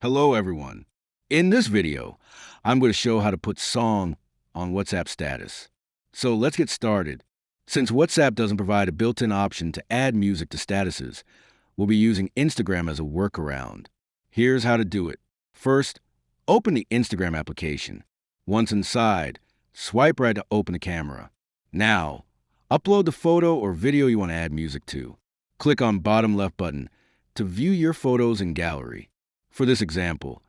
Hello everyone. In this video, I'm going to show how to put song on WhatsApp status. So let's get started. Since WhatsApp doesn't provide a built-in option to add music to statuses, we'll be using Instagram as a workaround. Here's how to do it. First, open the Instagram application. Once inside, swipe right to open the camera. Now, upload the photo or video you want to add music to. Click on bottom left button to view your photos in gallery. For this example,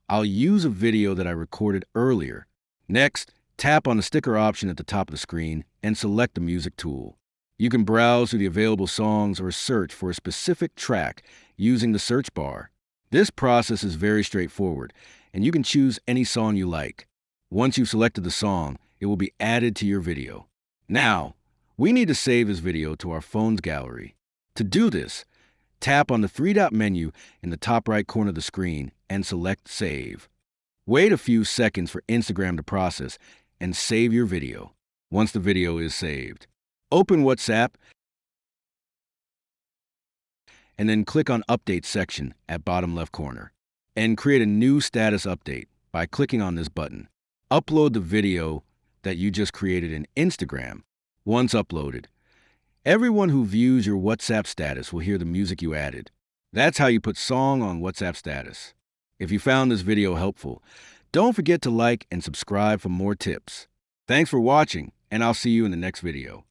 I'll use a video that I recorded earlier. Next, tap on the sticker option at the top of the screen and select the music tool. You can browse through the available songs or search for a specific track using the search bar. This process is very straightforward, and you can choose any song you like. Once you've selected the song, it will be added to your video. Now, we need to save this video to our phone's gallery. To do this, tap on the three-dot menu in the top right corner of the screen and select Save. Wait a few seconds for Instagram to process and save your video. Once the video is saved, open WhatsApp and then click on Update section at bottom left corner and create a new status update by clicking on this button. Upload the video that you just created in Instagram. Once uploaded, everyone who views your WhatsApp status will hear the music you added. That's how you put song on WhatsApp status. If you found this video helpful, don't forget to like and subscribe for more tips. Thanks for watching, and I'll see you in the next video.